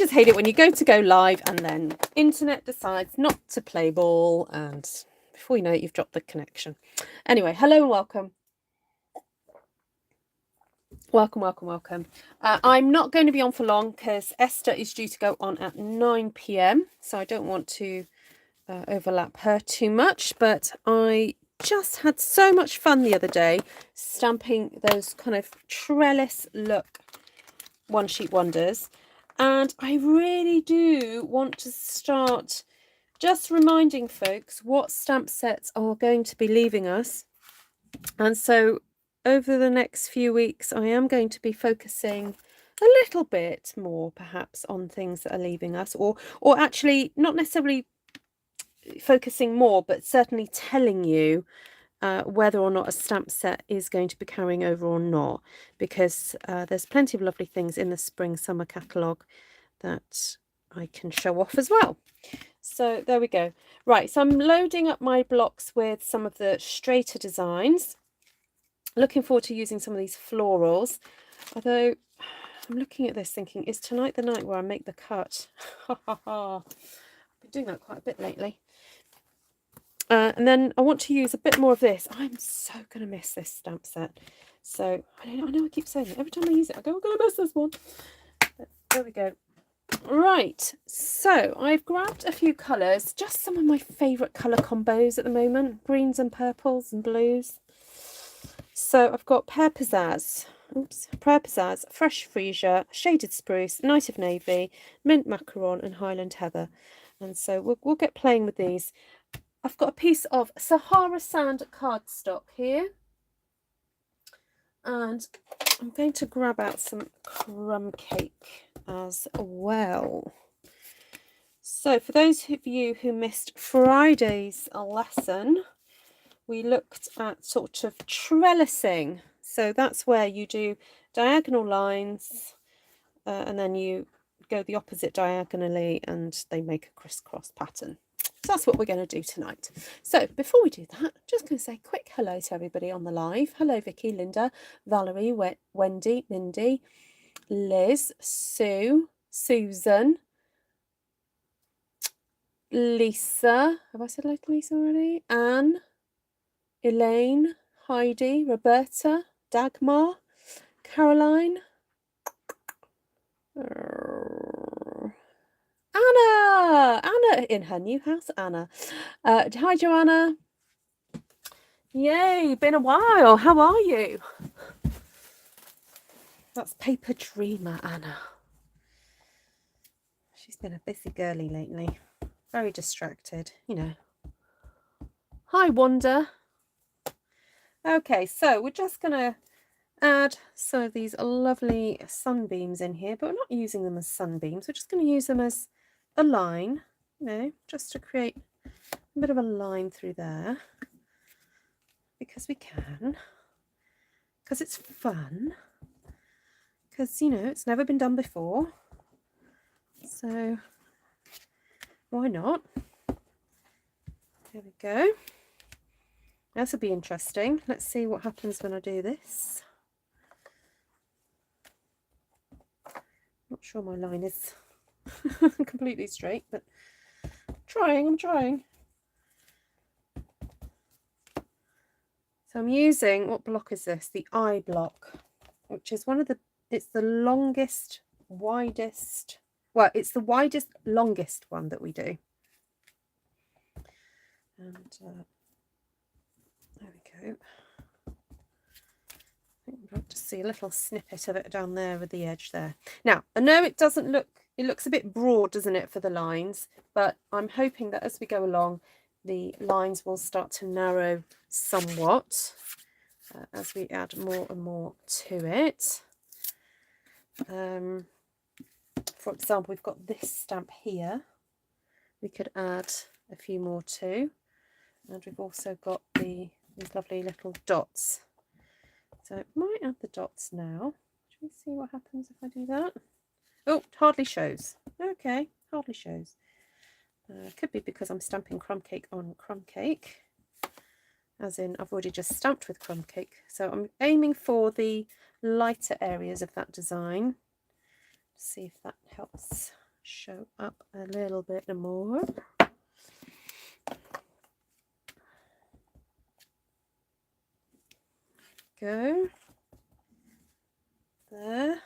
just hate it when you go live and then internet decides not to play ball, and before you know it, you've dropped the connection. Anyway, hello and welcome. Welcome. I'm not going to be on for long because Esther is due to go on at 9 p.m. So I don't want to overlap her too much, but I just had so much fun the other day stamping those kind of trellis look one sheet wonders, and I really do want to start just reminding folks what stamp sets are going to be leaving us. And so over the next few weeks I am going to be focusing a little bit more perhaps on things that are leaving us, or actually not necessarily focusing more, but certainly telling you whether or not a stamp set is going to be carrying over or not, because there's plenty of lovely things in the spring summer catalogue that I can show off as well. So there we go. Right, so I'm loading up my blocks with some of the straighter designs. Looking forward to using some of these florals, although I'm looking at this thinking, is tonight the night where I make the cut? I've been doing that quite a bit lately. And then I want to use a bit more of this. I'm so going to miss this stamp set. So I know I keep saying it. Every time I use it, I go, I'm going to miss this one. But there we go. Right. So I've grabbed a few colours. Just some of my favourite colour combos at the moment. Greens and purples and blues. So I've got Pear Pizzazz. Pear Pizzazz, Fresh Freesia, Shaded Spruce, Night of Navy, Mint Macaron and Highland Heather. And so we'll get playing with these. I've got a piece of Sahara Sand cardstock here, and I'm going to grab out some crumb cake as well. So for those of you who missed Friday's lesson, we looked at sort of trellising. So that's where you do diagonal lines and then you go the opposite diagonally and they make a crisscross pattern. So that's what we're going to do tonight. So before we do that, I'm just going to say a quick hello to everybody on the live. Hello, Vicky, Linda, Valerie, Wendy, Mindy, Liz, Sue, Susan, Lisa. Have I said hello to Lisa already? Anne, Elaine, Heidi, Roberta, Dagmar, Caroline, Anna in her new house. Anna. Hi, Joanna. Yay, been a while. How are you? That's Paper Dreamer Anna. She's been a busy girly lately. Very distracted, you know. Hi, Wanda. Okay, so we're just going to add some of these lovely sunbeams in here, but we're not using them as sunbeams. We're just going to use them as a line, you know, just to create a bit of a line through there, because we can, because it's fun, because, you know, it's never been done before, so why not? There we go. This will be interesting. Let's see what happens when I do this. Not sure my line is completely straight, but I'm trying. So I'm using, what block is this? The I block, which is it's the longest, widest, well, it's the widest, longest one that we do. And there we go. I think we've got to see a little snippet of it down there with the edge there. Now, I know it doesn't look, it looks a bit broad, doesn't it, for the lines, but I'm hoping that as we go along, the lines will start to narrow somewhat as we add more and more to it. For example, we've got this stamp here. We could add a few more too. And we've also got these lovely little dots. So I might add the dots now. Should we see what happens if I do that? Oh, hardly shows. Okay, hardly shows. Could be because I'm stamping crumb cake on crumb cake. As in, I've already just stamped with crumb cake. So I'm aiming for the lighter areas of that design. See if that helps show up a little bit more. Go. There.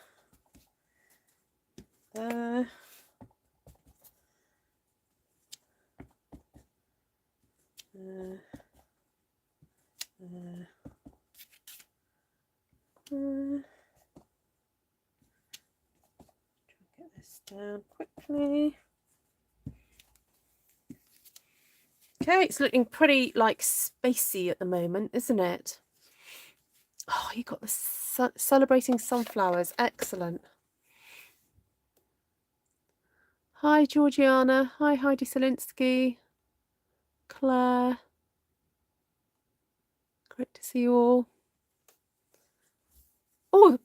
There. There. There. There. Try and get this down quickly. Okay, it's looking pretty like spacey at the moment, isn't it? Oh, you got the celebrating sunflowers. Excellent. Hi, Georgiana. Hi, Heidi Selinsky. Claire. Great to see you all. Oh,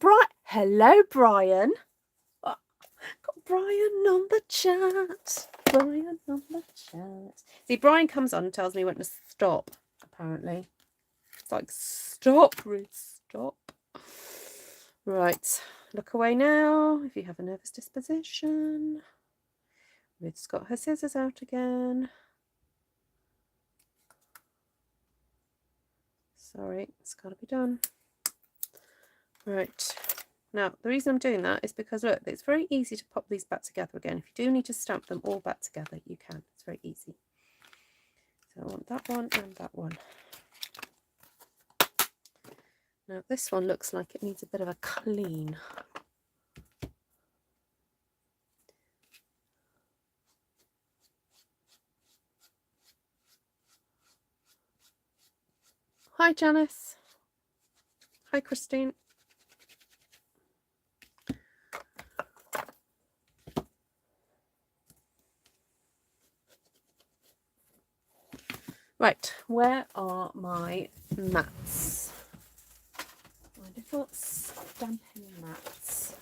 hello, Brian. Oh, got Brian on the chat. Brian on the chat. See, Brian comes on and tells me when to stop, apparently. It's like, stop, Ruth, stop. Right, look away now if you have a nervous disposition. Ruth's got her scissors out again. Sorry, it's got to be done. Right, now the reason I'm doing that is because look, it's very easy to pop these back together again. If you do need to stamp them all back together, you can. It's very easy. So I want that one and that one. Now this one looks like it needs a bit of a clean. Hi Janice. Hi Christine. Right, where are my mats? My little stamping mats.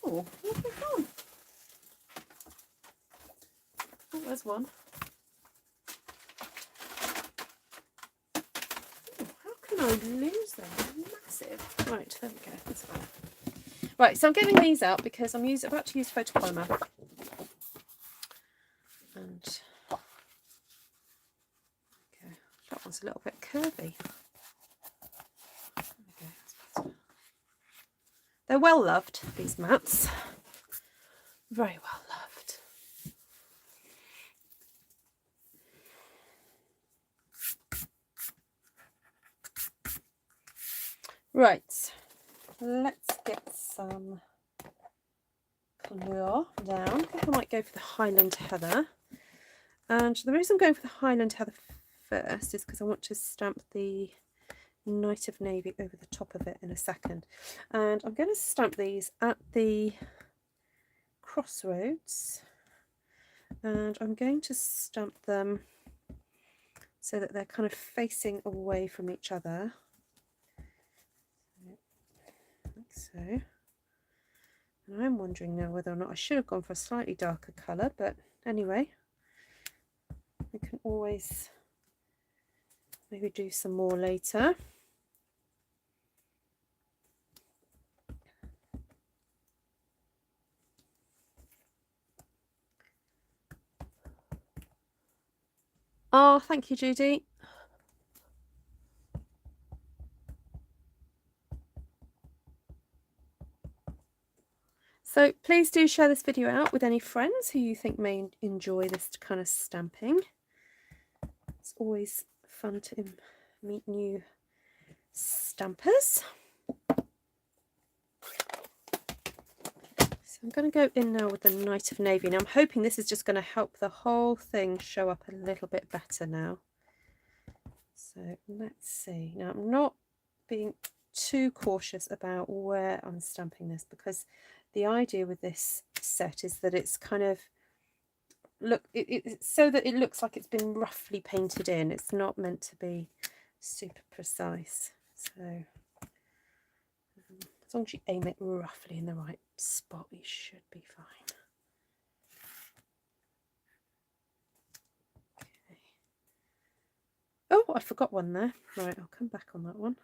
Oh, where's they gone? Oh, there's one. Oh, how can I lose them? They're massive. Right, there we go. That's fine. Right, so I'm getting these out because I'm about to use photopolymer. And okay, that one's a little bit curvy. There we go. That's better. They're well loved, these mats. Very well loved. Right, let's get some colour down. I think I might go for the Highland Heather. And the reason I'm going for the Highland Heather first is because I want to stamp the Night of Navy over the top of it in a second. And I'm going to stamp these at the crossroads. And I'm going to stamp them so that they're kind of facing away from each other. Like so. And I'm wondering now whether or not I should have gone for a slightly darker colour, but anyway, we can always maybe do some more later. Oh, thank you, Judy. So please do share this video out with any friends who you think may enjoy this kind of stamping. It's always fun to meet new stampers. So I'm going to go in now with the Night of Navy. Now I'm hoping this is just going to help the whole thing show up a little bit better now. So let's see. Now I'm not being too cautious about where I'm stamping this, because the idea with this set is that it's kind of it's so that it looks like it's been roughly painted in. It's not meant to be super precise. So as long as you aim it roughly in the right spot, you should be fine. Okay. Oh, Oh, I forgot one there. Right, I'll come back on that one.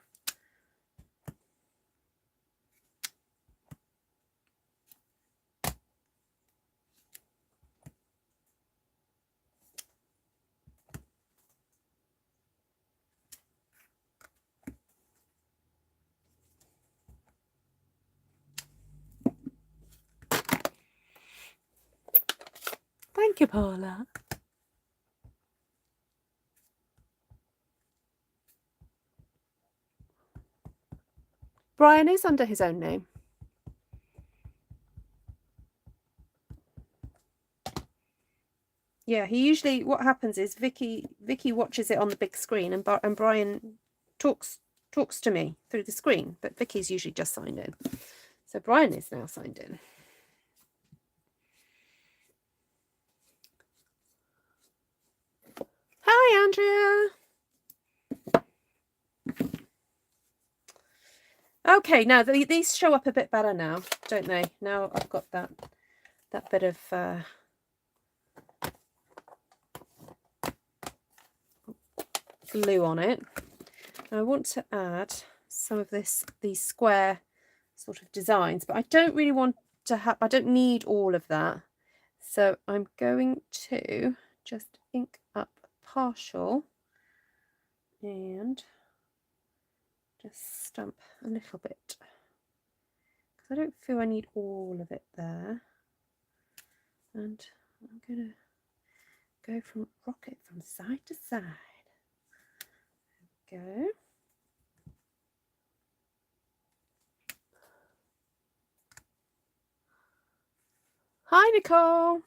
Thank you, Paula. Brian is under his own name. Yeah, he usually, what happens is Vicky watches it on the big screen, and Brian talks to me through the screen, but Vicky's usually just signed in. So Brian is now signed in. Hi, Andrea. Okay, now these show up a bit better now, don't they? Now I've got that bit of glue on it. I want to add some of these square sort of designs, but I don't really want to have, I don't need all of that. So I'm going to just ink up partial and just stamp a little bit, because I don't feel I need all of it there. And I'm going to go from rocket from side to side. There we go. Hi, Nicole.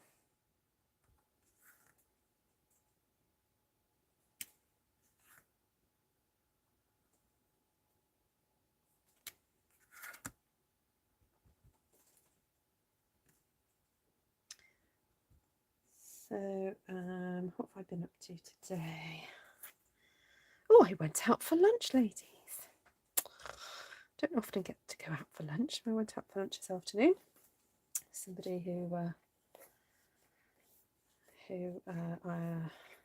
So, what have I been up to today? Oh, I went out for lunch, ladies. Don't often get to go out for lunch. I went out for lunch this afternoon. Somebody who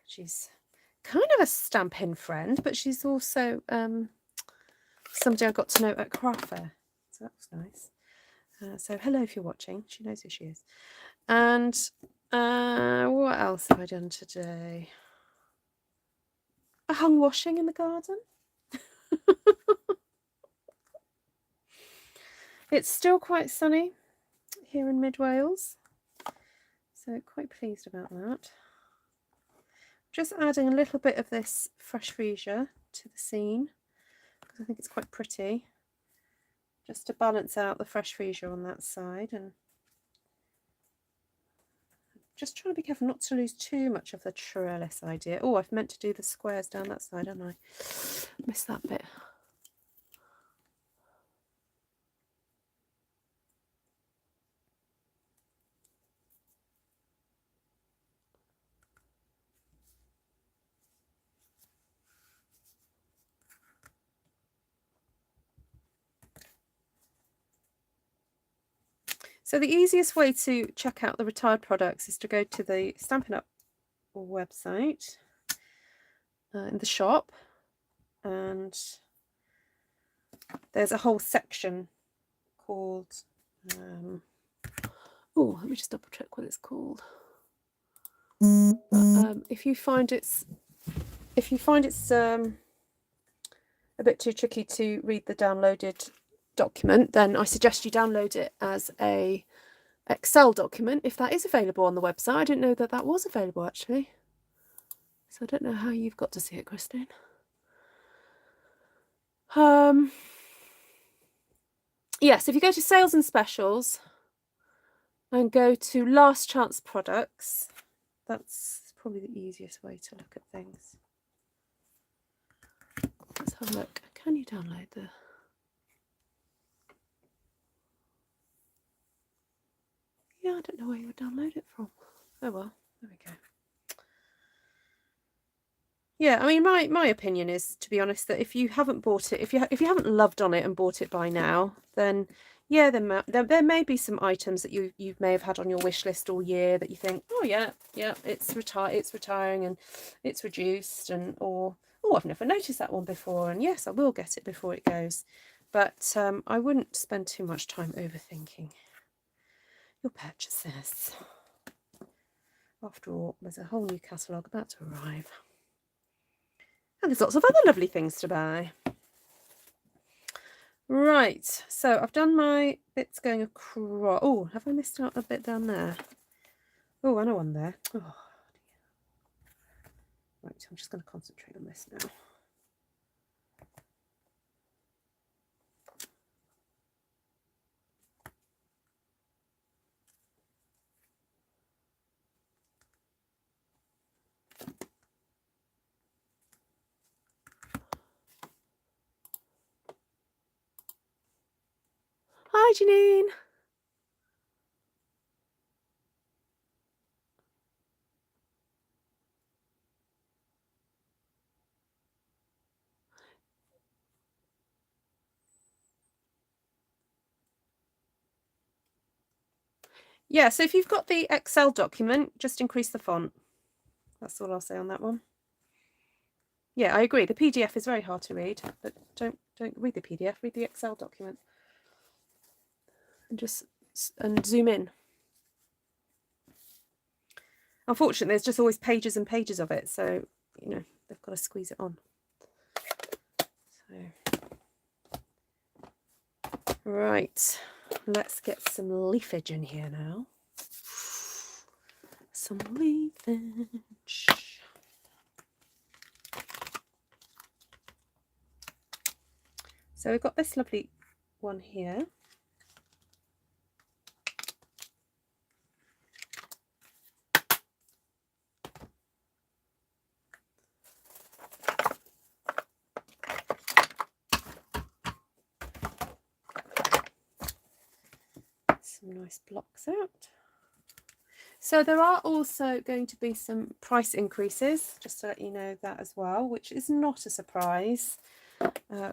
she's kind of a Stampin' friend, but she's also somebody I got to know at craft fair. So that was nice. So hello if you're watching. She knows who she is. And what else have I done today? I hung washing in the garden. It's still quite sunny here in mid Wales, so quite pleased about that. Just adding a little bit of this fresh Freesia to the scene, because I think it's quite pretty, just to balance out the fresh Freesia on that side, and just trying to be careful not to lose too much of the trellis idea. Oh, I've meant to do the squares down that side, haven't I? Missed that bit. So the easiest way to check out the retired products is to go to the Stampin' Up website in the shop, and there's a whole section called oh, let me just double check what it's called. But, if you find it's a bit too tricky to read the downloaded document, then I suggest you download it as a Excel document if that is available on the website. I didn't know that that was available actually, so I don't know how you've got to see it, Christine. Yes, if you go to sales and specials and go to last chance products, that's probably the easiest way to look at things. Let's have a look. Can you download the... Yeah, I don't know where you would download it from. Oh well, there we go. Yeah, I mean, my opinion is, to be honest, that if you haven't bought it, if you haven't loved on it and bought it by now, then yeah, there may be some items that you may have had on your wish list all year that you think, oh yeah, it's retiring and it's reduced, and or oh, I've never noticed that one before, and yes, I will get it before it goes. But I wouldn't spend too much time overthinking your purchases. After all, there's a whole new catalogue about to arrive. And there's lots of other lovely things to buy. Right, so I've done my bits going across. Oh, have I missed out a bit down there? Oh, I know one there. Oh, dear. Right, I'm just going to concentrate on this now. Hi, Janine. Yeah, so if you've got the Excel document, just increase the font. That's all I'll say on that one. Yeah, I agree. The PDF is very hard to read, but don't read the PDF. Read the Excel document, and zoom in. Unfortunately, there's just always pages and pages of it, so you know they've got to squeeze it on. So, right, let's get some leafage in here now. Some leafage. So we've got this lovely one here. Some nice blocks out. So there are also going to be some price increases, just to let you know that as well, which is not a surprise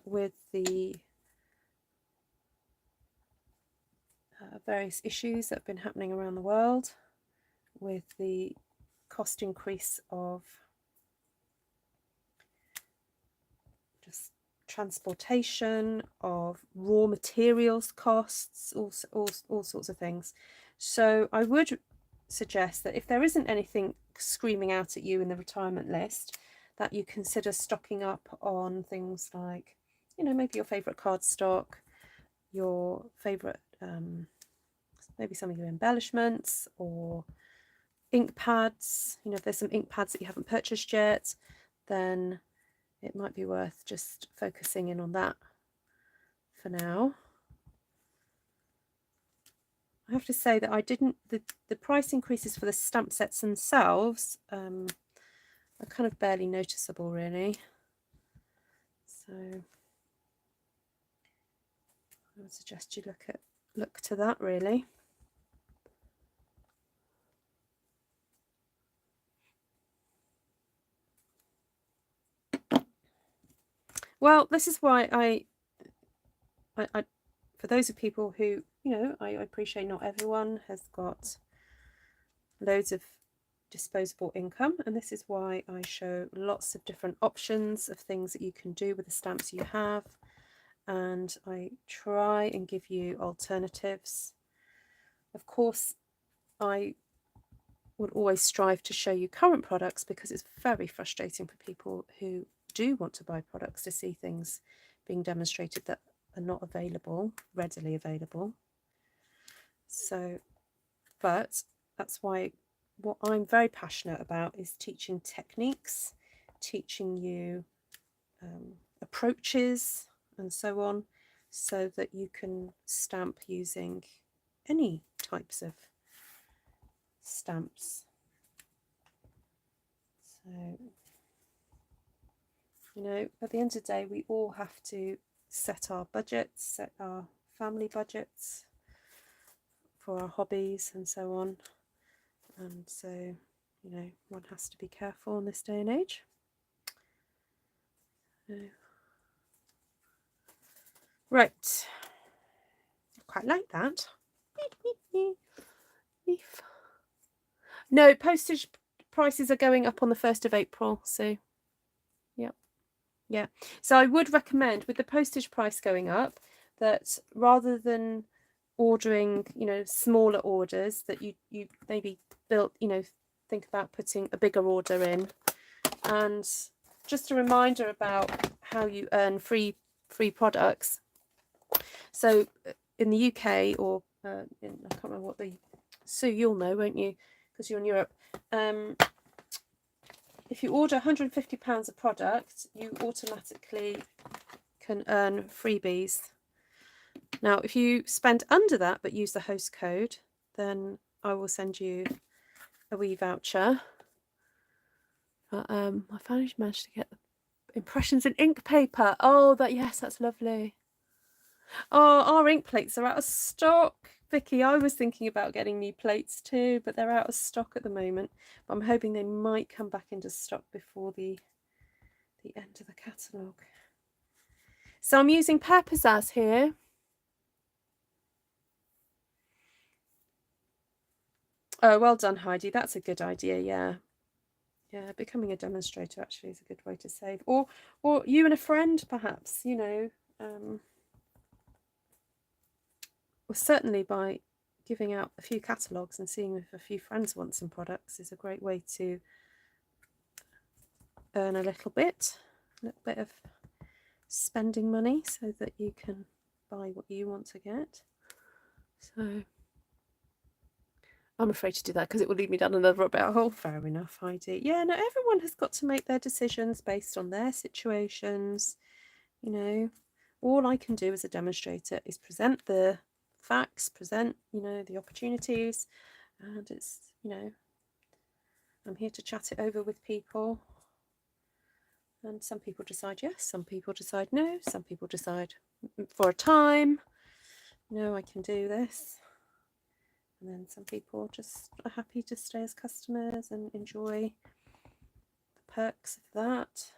with the various issues that have been happening around the world, with the cost increase of just transportation, of raw materials costs, all sorts of things. So I would suggest that if there isn't anything screaming out at you in the retirement list, that you consider stocking up on things like, you know, maybe your favourite cardstock, your favourite, maybe some of your embellishments, or ink pads. You know, if there's some ink pads that you haven't purchased yet, then it might be worth just focusing in on that for now. I have to say that I didn't, the price increases for the stamp sets themselves are kind of barely noticeable, really. So I would suggest you look to that, really. Well, this is why I for those of people who, you know, I appreciate not everyone has got loads of disposable income, and this is why I show lots of different options of things that you can do with the stamps you have, and I try and give you alternatives. Of course, I would always strive to show you current products, because it's very frustrating for people who do want to buy products to see things being demonstrated that are not readily available. So, but that's why what I'm very passionate about is teaching techniques, teaching you approaches and so on, so that you can stamp using any types of stamps. So, you know, at the end of the day, we all have to set our budgets, set our family budgets for our hobbies and so on. And so, you know, one has to be careful in this day and age. Right. I quite like that. No, postage prices are going up on the 1st of April. So, yeah. Yeah. So I would recommend, with the postage price going up, that rather than ordering, you know, smaller orders, that you maybe build, you know, think about putting a bigger order in. And just a reminder about how you earn free products. So in the UK, or I can't remember what the, Sue, you'll know, won't you, because you're in Europe. If you order £150 of product, you automatically can earn freebies. Now, if you spend under that but use the host code, then I will send you a wee voucher. But I finally managed to get the impressions in ink paper. Oh, yes, that's lovely. Oh, our ink plates are out of stock, Vicky. I was thinking about getting new plates too, but they're out of stock at the moment. But I'm hoping they might come back into stock before the end of the catalogue. So I'm using Pear Pizzazz here. Oh, well done, Heidi. That's a good idea, yeah. Yeah, becoming a demonstrator actually is a good way to save. Or you and a friend, perhaps, you know. Well, certainly by giving out a few catalogues and seeing if a few friends want some products is a great way to earn a little bit of spending money so that you can buy what you want to get. So I'm afraid to do that because it will lead me down another rabbit hole. Fair enough, Heidi. Yeah, no, everyone has got to make their decisions based on their situations. You know, all I can do as a demonstrator is present the facts, present, you know, the opportunities, and it's, you know, I'm here to chat it over with people. And some people decide yes, some people decide no, some people decide for a time, no, I can do this. And then some people just are happy to stay as customers and enjoy the perks of that.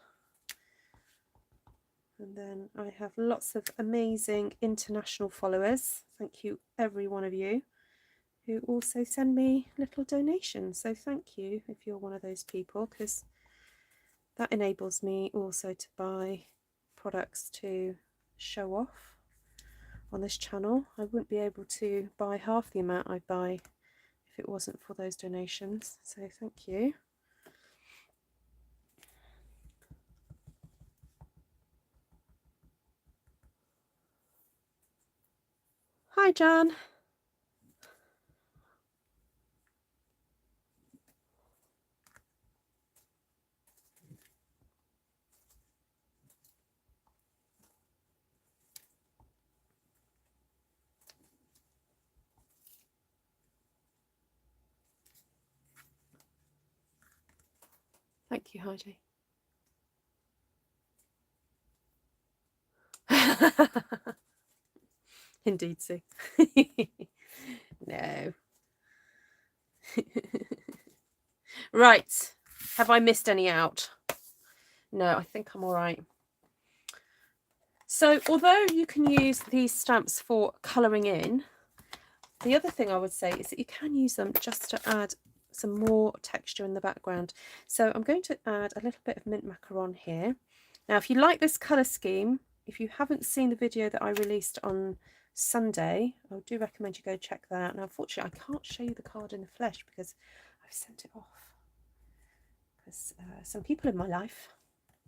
And then I have lots of amazing international followers. Thank you, every one of you, who also send me little donations. So thank you if you're one of those people, because that enables me also to buy products to show off on this channel. I wouldn't be able to buy half the amount I buy if it wasn't for those donations. So thank you. Hi, Jan. Thank you, Heidi. Indeed, Sue. No. Right. Have I missed any out? No, I think I'm all right. So although you can use these stamps for colouring in, the other thing I would say is that you can use them just to add some more texture in the background. So I'm going to add a little bit of mint macaron here. Now, if you like this colour scheme, if you haven't seen the video that I released on Sunday, I do recommend you go check that out. Now, unfortunately, I can't show you the card in the flesh because I've sent it off. Because some people in my life,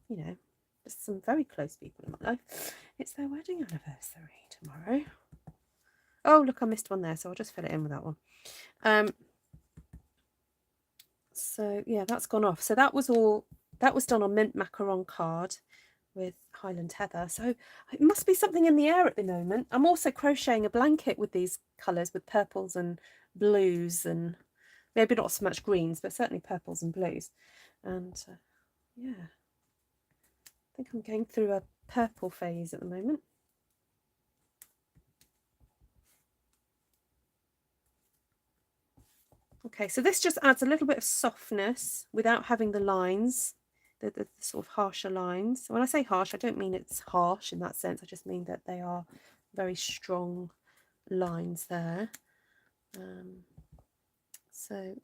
you know, just some very close people in my life, it's their wedding anniversary tomorrow. Oh, look, I missed one there, so I'll just fill it in with that one. So yeah, that's gone off. So that was done on mint macaron card with Highland heather. So it must be something in the air at the moment. I'm also crocheting a blanket with these colours, with purples and blues, and maybe not so much greens, but certainly purples and blues. And yeah, I think I'm going through a purple phase at the moment. Okay, so this just adds a little bit of softness without having the lines, the sort of harsher lines. When I say harsh, I don't mean it's harsh in that sense. I just mean that they are very strong lines there. So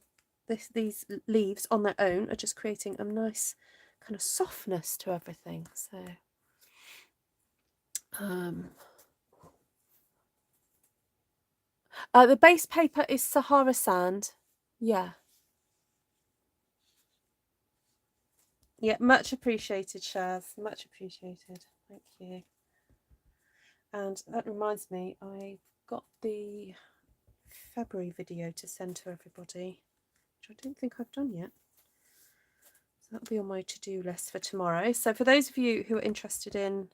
these leaves on their own are just creating a nice kind of softness to everything. So the base paper is Sahara Sand. Yeah. Yeah, much appreciated, Shaz. Much appreciated. Thank you. And that reminds me, I got the February video to send to everybody, which I don't think I've done yet. So that'll be on my to-do list for tomorrow. So for those of you who are interested in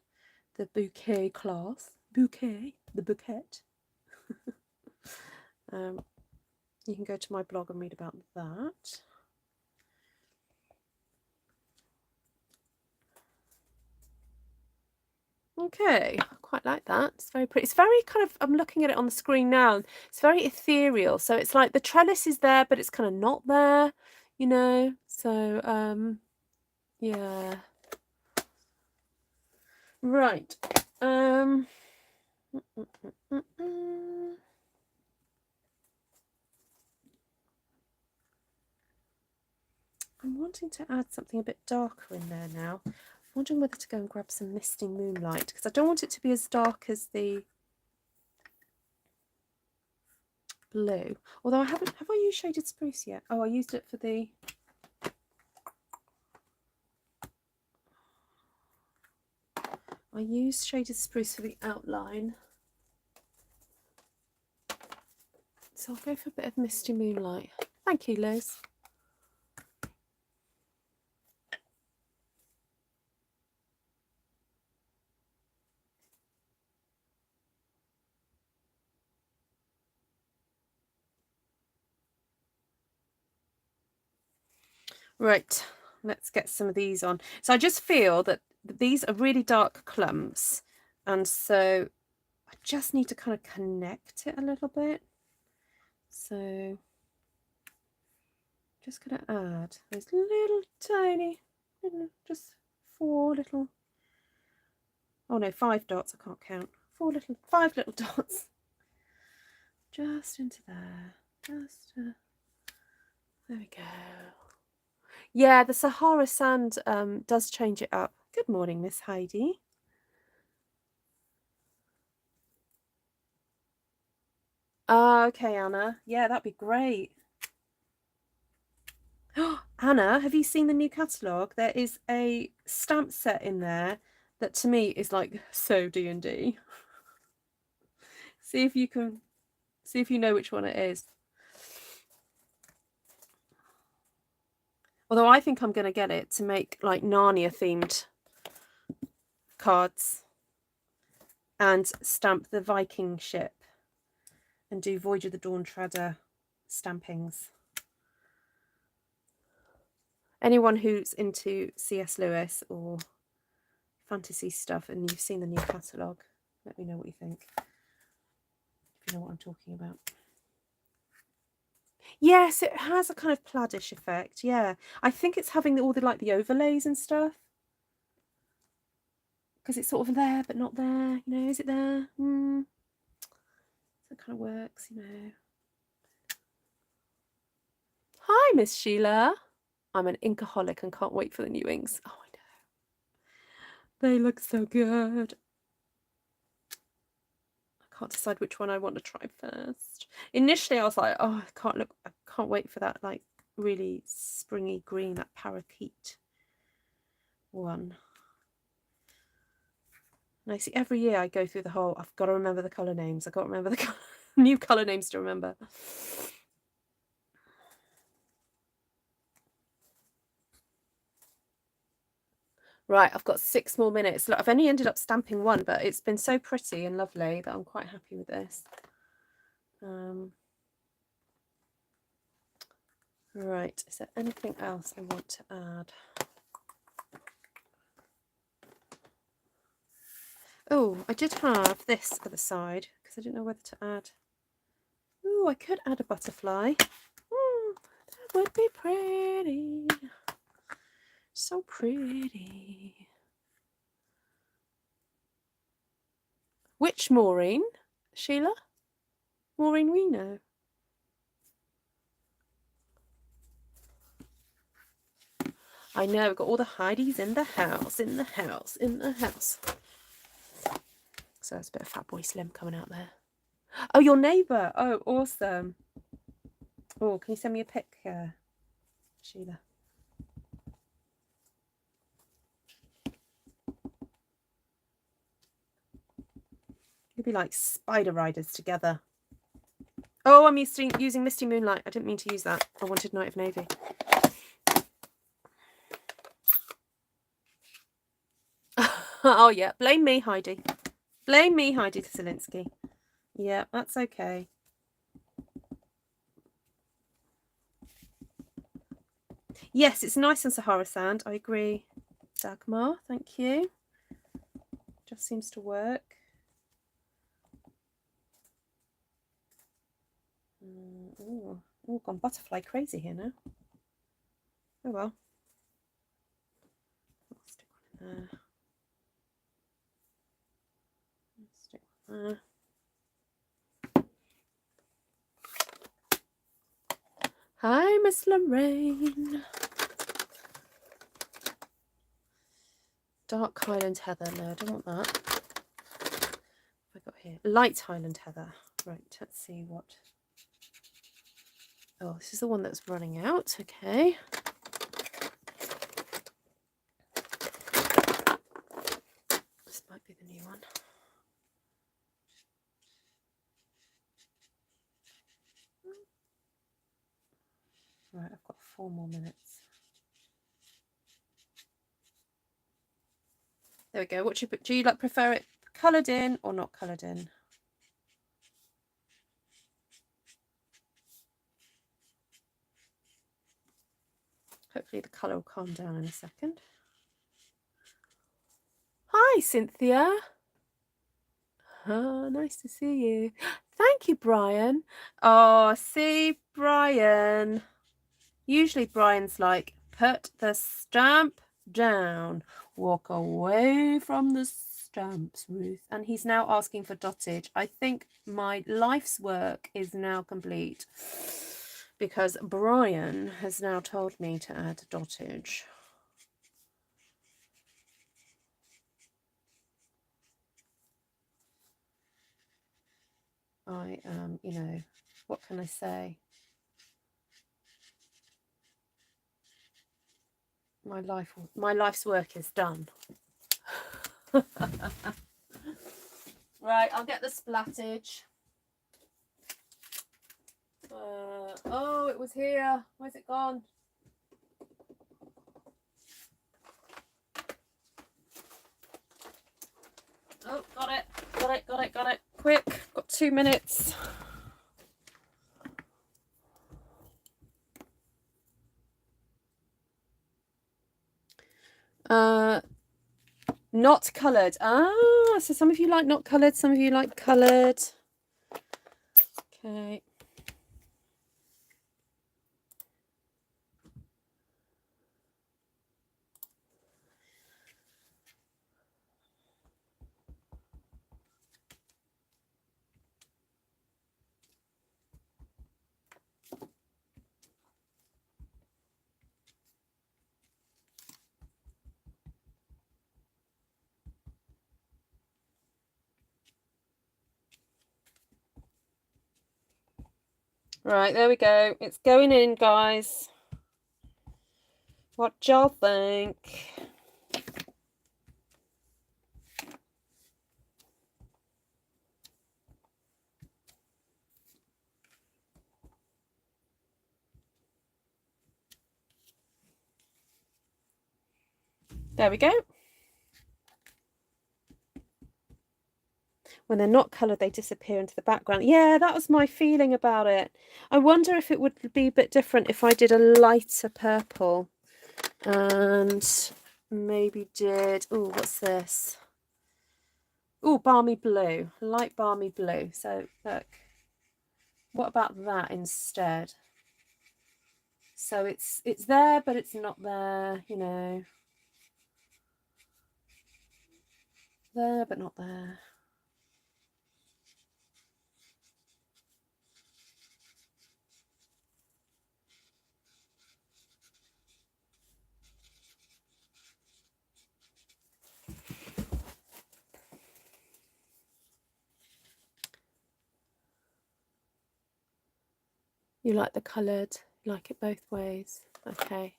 the bouquet class, the bouquet, you can go to my blog and read about that. Okay, I quite like that. It's very pretty. It's very kind of, I'm looking at it on the screen now. It's very ethereal. So it's like the trellis is there, but it's kind of not there, you know. So, yeah. Right. I'm wanting to add something a bit darker in there now. I'm wondering whether to go and grab some Misty Moonlight, because I don't want it to be as dark as the blue. Although have I used Shaded Spruce yet? Oh, I used it for the... I used Shaded Spruce for the outline. So I'll go for a bit of Misty Moonlight. Thank you, Liz. Right, let's get some of these on. So I just feel that these are really dark clumps, and so I just need to kind of connect it a little bit. So just going to add those little tiny, just 4 little, oh no, 5 dots, I can't count. 5 little dots. Just into there. There we go. Yeah, the Sahara Sand does change it up. Good morning, Miss Heidi. Okay, Anna. Yeah, that'd be great. Anna, have you seen the new catalogue? There is a stamp set in there that to me is like so D&D. See if you know which one it is. Although I think I'm going to get it to make like Narnia themed cards and stamp the Viking ship and do Voyage of the Dawn Treader stampings. Anyone who's into C.S. Lewis or fantasy stuff and you've seen the new catalogue, let me know what you think. If you know what I'm talking about. Yes, it has a kind of pladdish effect. Yeah, I think it's having all the like the overlays and stuff because it's sort of there but not there. You know, is it there? So it kind of works, you know. Hi, Miss Sheila. I'm an inkaholic and can't wait for the new inks. Oh, I know. They look so good. I can't decide which one I want to try first. Initially, I was like, oh, I can't wait for that like really springy green, that parakeet one. And I see every year I go through the whole, I've got to remember the colour names. I've got to remember the new colour names to remember. Right, I've got 6 more minutes. Look, I've only ended up stamping one, but it's been so pretty and lovely that I'm quite happy with this. Right, is there anything else I want to add? Oh, I did have this at the side because I didn't know whether to add. Oh, I could add a butterfly. That would be pretty. So pretty. Which Maureen? Sheila? Maureen Reno. I know, we've got all the Heidi's in the house, in the house, in the house. So that's a bit of Fat Boy Slim coming out there. Oh, your neighbour. Oh, awesome. Oh, can you send me a pic, Sheila? You'd be like spider riders together. Oh, I'm using Misty Moonlight. I didn't mean to use that. I wanted Night of Navy. Oh, yeah. Blame me, Heidi. Blame me, Heidi Zielinski. Yeah, that's okay. Yes, it's nice on Sahara Sand. I agree. Dagmar, thank you. Just seems to work. Oh, gone butterfly crazy here now. Oh well. I'll stick one in there. Stick one there. Hi, Miss Lorraine. Dark Highland Heather. No, I don't want that. What have I got here? Light Highland Heather. Right, let's see what. Oh, this is the one that's running out. Okay. This might be the new one. Right, I've got 4 more minutes. There we go. What do you like prefer it coloured in or not coloured in? Hopefully the colour will calm down in a second. Hi, Cynthia. Oh, nice to see you. Thank you, Brian. Oh, see, Brian. Usually Brian's like, put the stamp down. Walk away from the stamps, Ruth. And he's now asking for dottage. I think my life's work is now complete because Brian has now told me to add dottage. I am, you know, what can I say? My life's work is done. Right, I'll get the splattage. Oh, it was here. Where's it gone? Oh, got it. Quick, got 2 minutes. Not coloured. Ah, so some of you like not coloured, some of you like coloured. Okay. Right, there we go. It's going in, guys. What y'all think? There we go. When they're not coloured, they disappear into the background. Yeah, that was my feeling about it. I wonder if it would be a bit different if I did a lighter purple and maybe did, oh, what's this? Oh, balmy blue, light balmy blue. So look, what about that instead? So it's there, but it's not there, you know. There, but not there. You like the coloured, you like it both ways. Okay.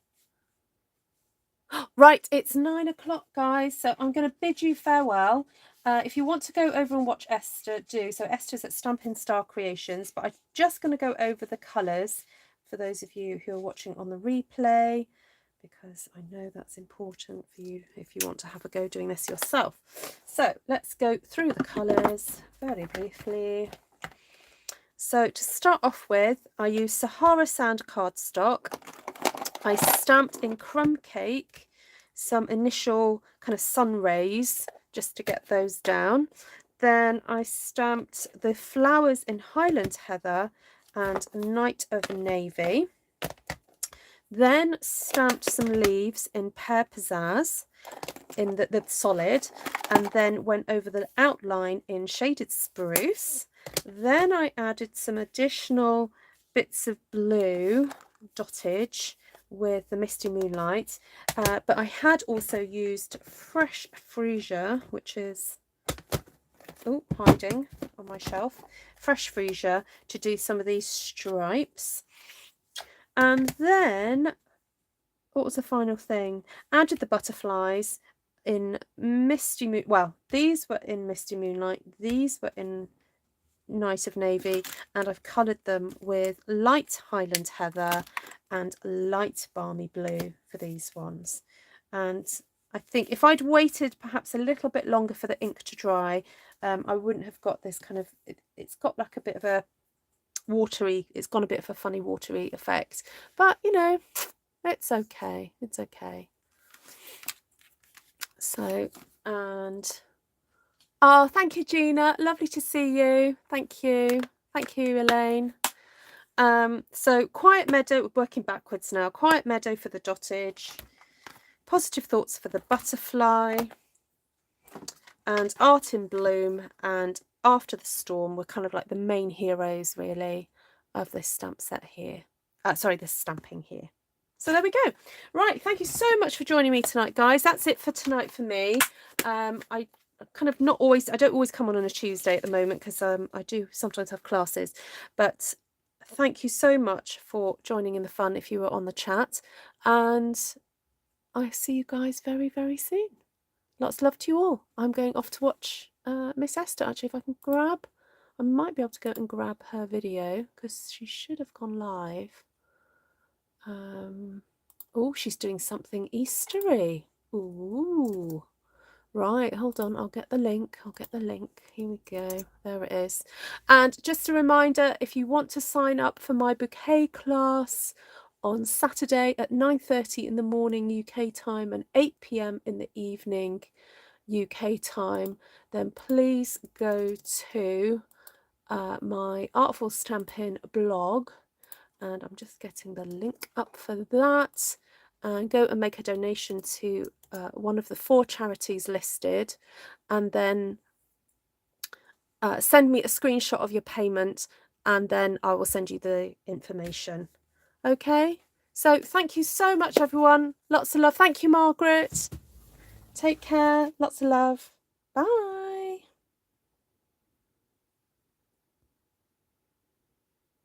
Right, it's 9 o'clock, guys, so I'm going to bid you farewell. If you want to go over and watch Esther, do. So Esther's at Stampin' Star Creations, but I'm just going to go over the colours for those of you who are watching on the replay, because I know that's important for you if you want to have a go doing this yourself. So let's go through the colours very briefly. So to start off with, I use Sahara Sand cardstock. I stamped in Crumb Cake some initial kind of sun rays just to get those down. Then I stamped the flowers in Highland Heather and Night of Navy. Then stamped some leaves in Pear Pizzazz in the solid, and then went over the outline in Shaded Spruce. Then I added some additional bits of blue dottage with the Misty Moonlight, but I had also used fresh Freesia, which is hiding on my shelf, fresh Freesia, to do some of these stripes. And then what was the final thing? Added the butterflies in Misty Moon. Well, these were in Misty Moonlight, these were in Night of Navy, and I've coloured them with light Highland Heather and light Balmy Blue for these ones. And I think if I'd waited perhaps a little bit longer for the ink to dry, I wouldn't have got this kind of, it's got like a bit of a watery, it's got a bit of a funny watery effect, but you know, it's okay, it's okay. So, and oh, thank you, Gina, lovely to see you. Thank you Elaine. So Quiet Meadow, working backwards now. Quiet Meadow for the dottage, Positive Thoughts for the butterfly, and Art in Bloom and After the Storm were kind of like the main heroes really of this stamp set here. This stamping here. So there we go. Right, thank you so much for joining me tonight, guys. That's it for tonight for me. I don't always come on a Tuesday at the moment because I do sometimes have classes, but thank you so much for joining in the fun if you were on the chat, and I see you guys very, very soon. Lots of love to you all. I'm going off to watch Miss Esther. Actually, if I can I might be able to go and grab her video because she should have gone live. Oh, she's doing something Eastery. Ooh. Right, hold on, I'll get the link. Here we go. There it is. And just a reminder, if you want to sign up for my bouquet class on Saturday at 9:30 in the morning UK time and 8 p.m. in the evening UK time, then please go to my Artful Stampin blog, and I'm just getting the link up for that, and go and make a donation to one of the 4 charities listed, and then send me a screenshot of your payment, and then I will send you the information. Okay, so thank you so much, everyone. Lots of love. Thank you, Margaret. Take care. Lots of love. Bye.